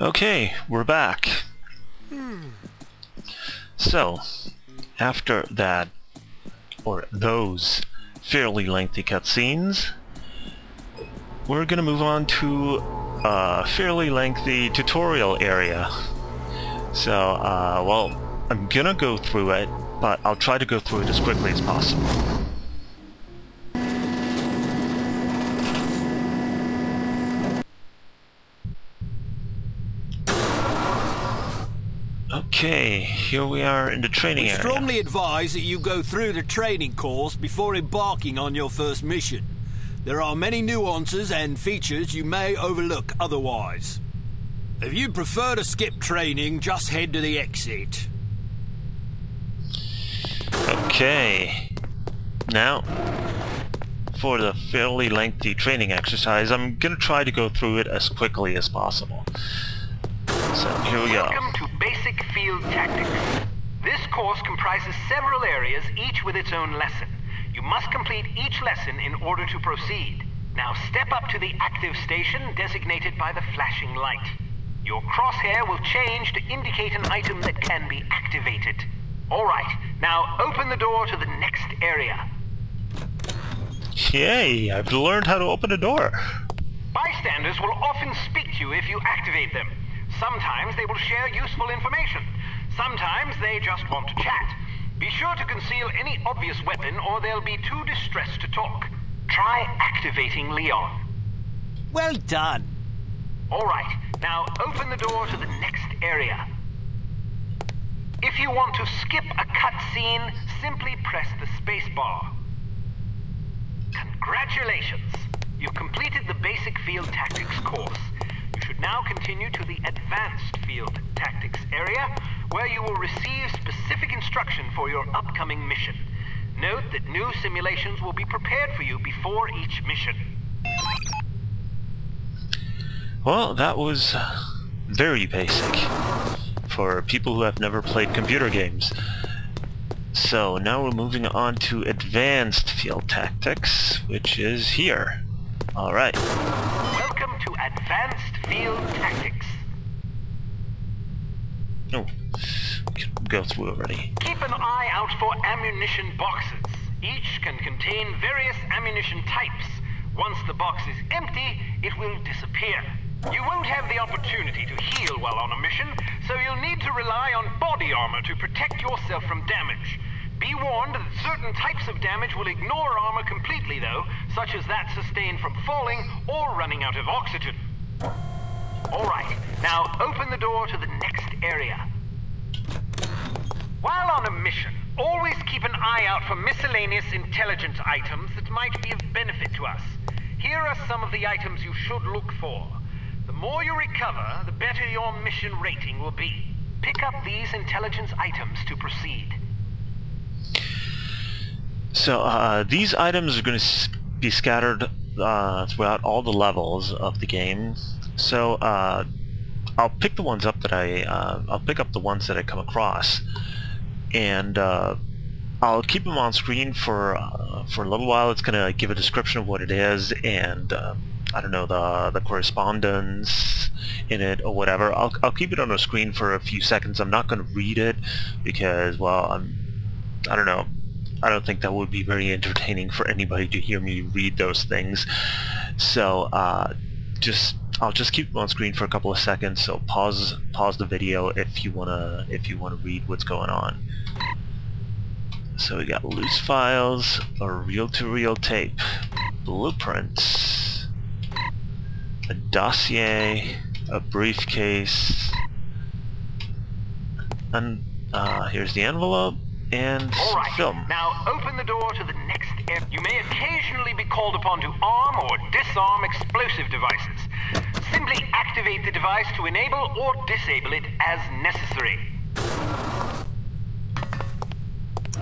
Okay, we're back. So, after that, or those fairly lengthy cutscenes, we're gonna move on to a fairly lengthy tutorial area. So, well, I'm gonna go through it, but I'll try to go through it as quickly as possible. Okay, here we are in the training area. We strongly advise that you go through the training course before embarking on your first mission. There are many nuances and features you may overlook otherwise. If you prefer to skip training, just head to the exit. Okay. Now, for the fairly lengthy training exercise, I'm gonna try to go through it as quickly as possible. So, here we go. Welcome to Basic Field Tactics. This course comprises several areas, each with its own lesson. You must complete each lesson in order to proceed. Now step up to the active station designated by the flashing light. Your crosshair will change to indicate an item that can be activated. Alright, now open the door to the next area. Yay, I've learned how to open a door. Bystanders will often speak to you if you activate them. Sometimes they will share useful information. Sometimes they just want to chat. Be sure to conceal any obvious weapon or they'll be too distressed to talk. Try activating Leon. Well done. Alright, now open the door to the next area. If you want to skip a cutscene, simply press the space bar. Congratulations! You've completed the Basic Field Tactics course. You should now continue to the Advanced Field Tactics area, where you will receive specific instruction for your upcoming mission. Note that new simulations will be prepared for you before each mission. Well, that was very basic for people who have never played computer games. So now we're moving on to Advanced Field Tactics, which is here. Alright. Welcome to Advanced Field Tactics. Oh, we can go through already. Keep an eye out for ammunition boxes. Each can contain various ammunition types. Once the box is empty, it will disappear. You won't have the opportunity to heal while on a mission, so you'll need to rely on body armor to protect yourself from damage. Be warned that certain types of damage will ignore armor completely though, such as that sustained from falling or running out of oxygen. Alright, now open the door to the next area. While on a mission, always keep an eye out for miscellaneous intelligence items that might be of benefit to us. Here are some of the items you should look for. The more you recover, the better your mission rating will be. Pick up these intelligence items to proceed. So, these items are going to be scattered throughout all the levels of the game. So, I'll pick the ones up that I'll pick up the ones that I come across, and I'll keep them on screen for a little while. It's going to give a description of what it is, and I don't know, the correspondence in it or whatever. I'll keep it on the screen for a few seconds. I'm not going to read it because, well, I don't know. I don't think that would be very entertaining for anybody to hear me read those things. So I'll just keep them on screen for a couple of seconds. So pause the video if you wanna read what's going on. So we got loose files, a reel-to-reel tape, blueprints, a dossier, a briefcase, and here's the envelope. And Alright, film. now open the door to the next area. You may occasionally be called upon to arm or disarm explosive devices. Simply activate the device to enable or disable it as necessary.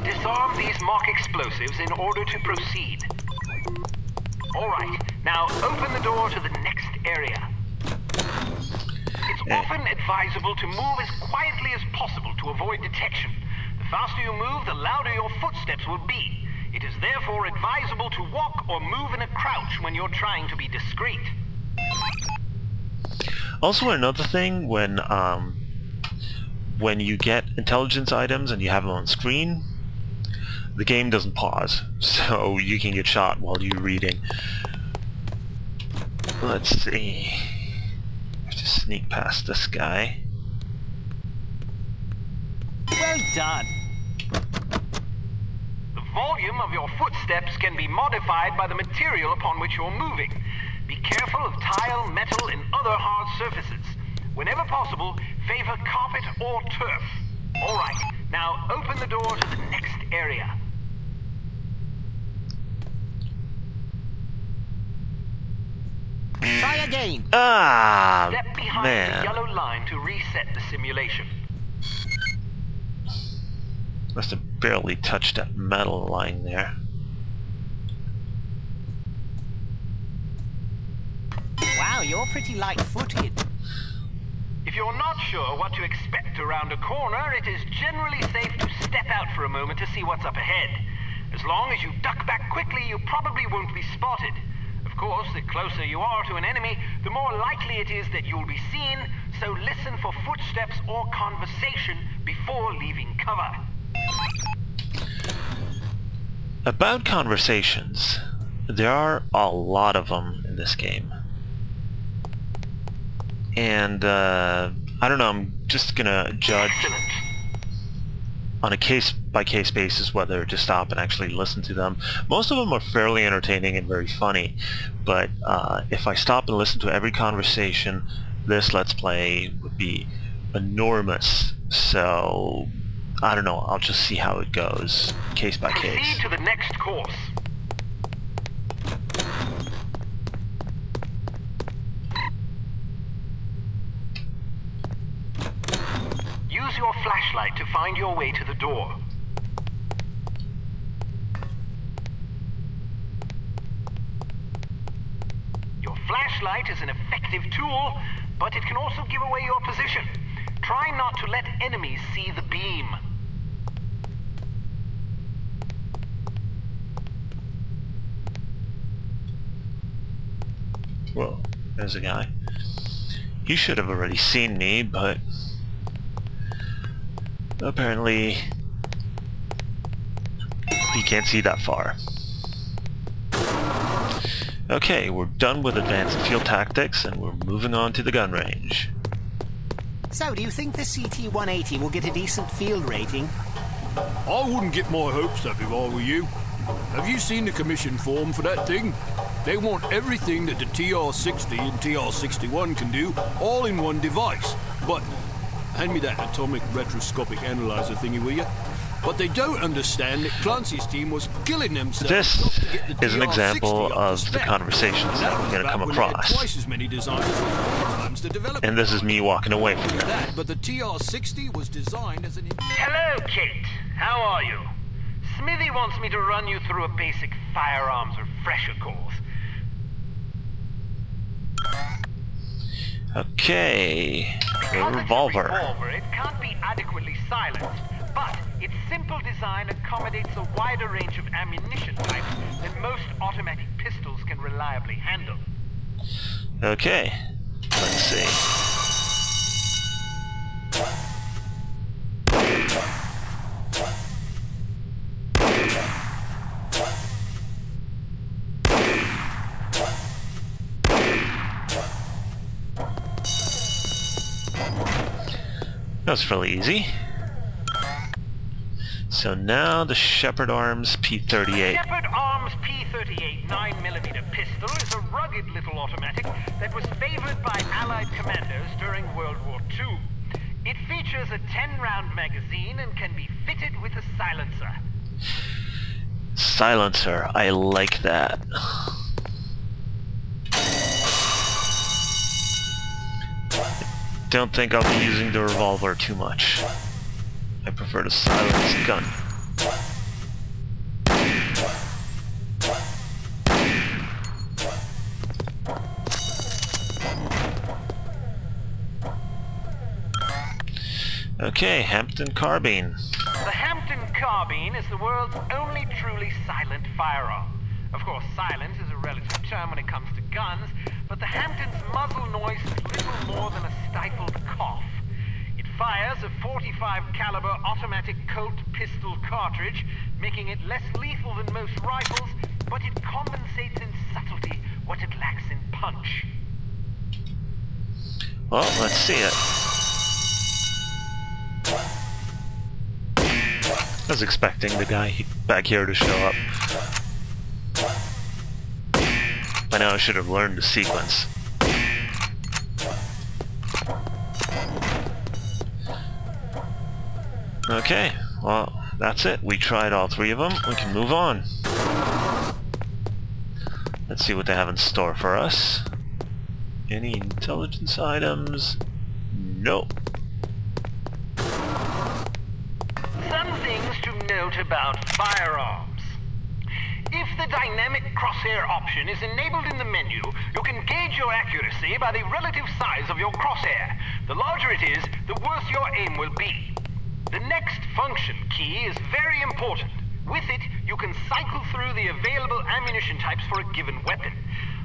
Disarm these mock explosives in order to proceed. Alright, now open the door to the next area. It's often advisable to move as quietly as possible to avoid detection. The faster you move, the louder your footsteps will be. It is therefore advisable to walk or move in a crouch when you're trying to be discreet. Also, another thing, when you get intelligence items and you have them on screen, the game doesn't pause, so you can get shot while you're reading. Let's see. Just sneak past this guy. Well done. The volume of your footsteps can be modified by the material upon which you're moving. Be careful of tile, metal, and other hard surfaces. Whenever possible, favor carpet or turf. All right, now open the door to the next area. Try again. Ah, Step behind man. the yellow line to reset the simulation. Must have barely touched that metal line there. Wow, you're pretty light-footed. If you're not sure what to expect around a corner, it is generally safe to step out for a moment to see what's up ahead. As long as you duck back quickly, you probably won't be spotted. Of course, the closer you are to an enemy, the more likely it is that you'll be seen, so listen for footsteps or conversation before leaving cover. About conversations, there are a lot of them in this game. And, I don't know, I'm just gonna judge Excellent. on a case-by-case basis whether to stop and actually listen to them. Most of them are fairly entertaining and very funny, but if I stop and listen to every conversation, this Let's Play would be enormous. So, I don't know, I'll just see how it goes, case by case. Proceed to the next course. Use your flashlight to find your way to the door. Your flashlight is an effective tool, but it can also give away your position. Try not to let enemies see the beam. Whoa, there's a guy. He should have already seen me, but apparently he can't see that far. Okay, we're done with advanced field tactics and we're moving on to the gun range. So, do you think the CT-180 will get a decent field rating? I wouldn't get my hopes up if I were you. Have you seen the commission form for that thing? They want everything that the TR-60 and TR-61 can do, all in one device. But, hand me that atomic retroscopic analyzer thingy, will you? But they don't understand that Clancy's team was killing themselves. This just to get the is an TR-60 example up to of the spec. conversations that we're going to come When they had across. twice as many designers and 4 times the development. And this is me walking away from it. That, but the TR-60 was designed as an... Hello, Kate. How are you? Smithy wants me to run you through a basic firearms refresher course. Okay, Because a it's revolver. a revolver, it can't be adequately silenced, but its simple design accommodates a wider range of ammunition types than most automatic pistols can reliably handle. Okay, let's see. That was fairly easy. So now the h.a.r.m P38. h.a.r.m P38 9mm pistol is a rugged little automatic that was favored by Allied commanders during World War II. It features a 10-round magazine and can be fitted with a silencer. Silencer, I like that. Don't think I'll be using the revolver too much. I prefer to silence gun. Okay, Hampton carbine. The Hampton carbine is the world's only truly silent firearm. Of course, silence is a relative term when it comes to guns, but the Hampton's muzzle noise is little more than .45 caliber automatic Colt pistol cartridge, making it less lethal than most rifles, but it compensates in subtlety what it lacks in punch. Well, let's see it. I was expecting the guy back here to show up. By now I should have learned the sequence. Okay, well, that's it. We tried all three of them. We can move on. Let's see what they have in store for us. Any intelligence items? Nope. Some things to note about firearms. If the dynamic crosshair option is enabled in the menu, you can gauge your accuracy by the relative size of your crosshair. The larger it is, the worse your aim will be. The next function key is very important. With it, you can cycle through the available ammunition types for a given weapon.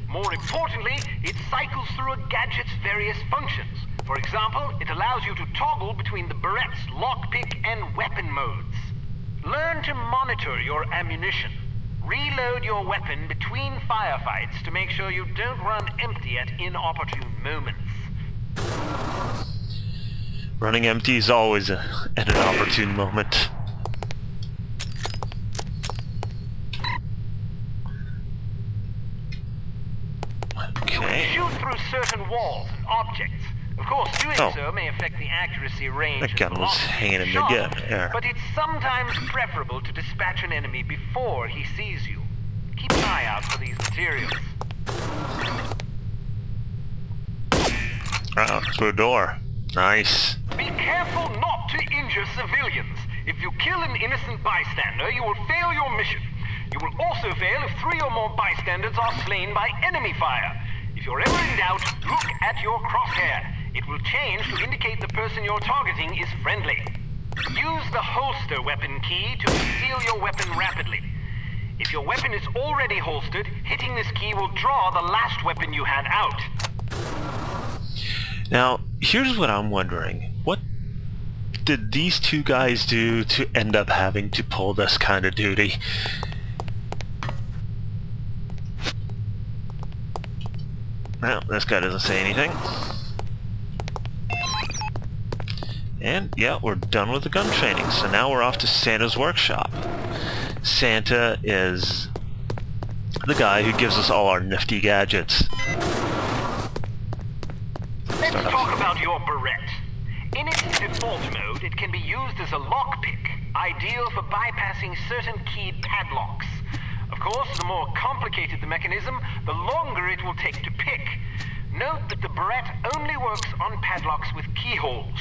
More importantly, it cycles through a gadget's various functions. For example, it allows you to toggle between the Berette's lockpick and weapon modes. Learn to monitor your ammunition. Reload your weapon between firefights to make sure you don't run empty at inopportune moments. Running empty is always at an opportune moment. Okay. Shoot through certain walls and objects. Of course, doing so may affect the accuracy range that gun was hanging in the air. But it's sometimes preferable to dispatch an enemy before he sees you. Keep an eye out for these materials. Oh, through a door. Nice. Be careful not to injure civilians. If you kill an innocent bystander, you will fail your mission. You will also fail if 3 or more bystanders are slain by enemy fire. If you're ever in doubt, look at your crosshair. It will change to indicate the person you're targeting is friendly. Use the holster weapon key to conceal your weapon rapidly. If your weapon is already holstered, hitting this key will draw the last weapon you had out. Now, here's what I'm wondering. What did these two guys do to end up having to pull this kind of duty? Well, this guy doesn't say anything. And, yeah, we're done with the gun training, so now we're off to Santa's workshop. Santa is the guy who gives us all our nifty gadgets. Let's talk about your Berette. In its default mode, it can be used as a lockpick, ideal for bypassing certain keyed padlocks. Of course, the more complicated the mechanism, the longer it will take to pick. Note that the Berette only works on padlocks with keyholes.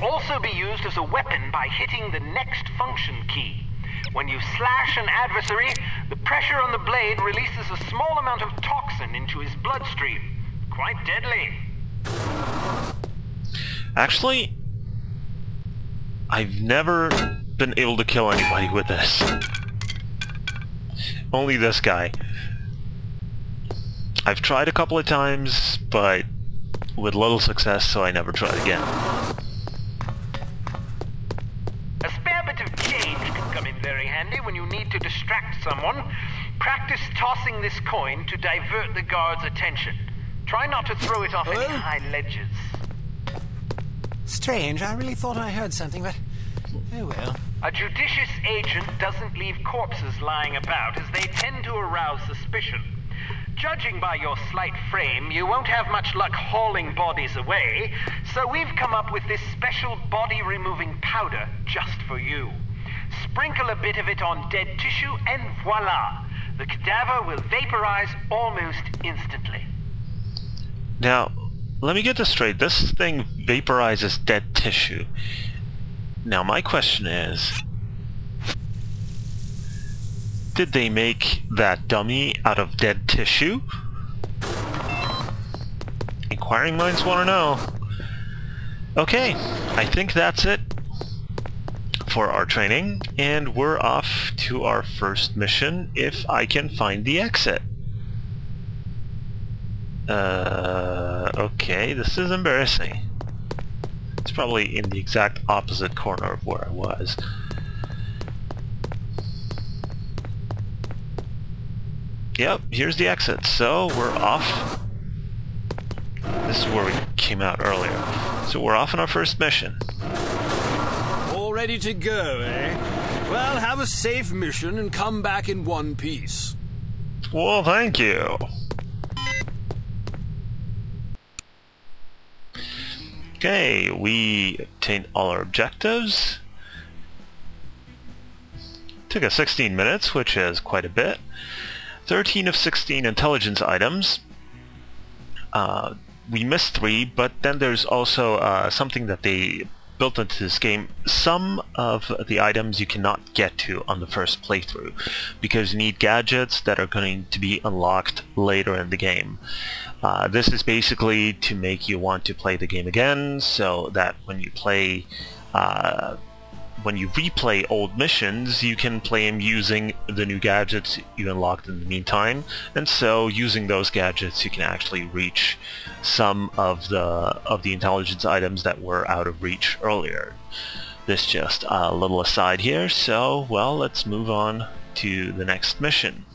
Also be used as a weapon by hitting the next function key. When you slash an adversary, the pressure on the blade releases a small amount of toxin into his bloodstream. Quite deadly. Actually, I've never been able to kill anybody with this. Only this guy. I've tried a couple of times, but with little success, so I never tried again. A spare bit of change can come in very handy when you need to distract someone. Practice tossing this coin to divert the guard's attention. Try not to throw it off any high ledges. Strange, I really thought I heard something, but oh well. A judicious agent doesn't leave corpses lying about, as they tend to arouse suspicion. Judging by your slight frame, you won't have much luck hauling bodies away, so we've come up with this special body-removing powder just for you. Sprinkle a bit of it on dead tissue and voila! The cadaver will vaporize almost instantly. Now, let me get this straight. This thing vaporizes dead tissue. Now, my question is, did they make that dummy out of dead tissue? In inquiring minds want to know. Okay, I think that's it for our training, and we're off to our first mission if I can find the exit. Okay, this is embarrassing. It's probably in the exact opposite corner of where I was. Yep, here's the exit, so we're off. This is where we came out earlier. So we're off on our first mission. All ready to go, eh? Well, have a safe mission and come back in one piece. Well, thank you. Okay, we obtained all our objectives. Took us 16 minutes, which is quite a bit. 13 of 16 intelligence items. We missed 3, but then there's also something that they built into this game. Some of the items you cannot get to on the first playthrough because you need gadgets that are going to be unlocked later in the game. This is basically to make you want to play the game again, so that when you play when you replay old missions, you can play them using the new gadgets you unlocked in the meantime, and so using those gadgets you can actually reach some of the intelligence items that were out of reach earlier. This just a little aside here, so well, let's move on to the next mission.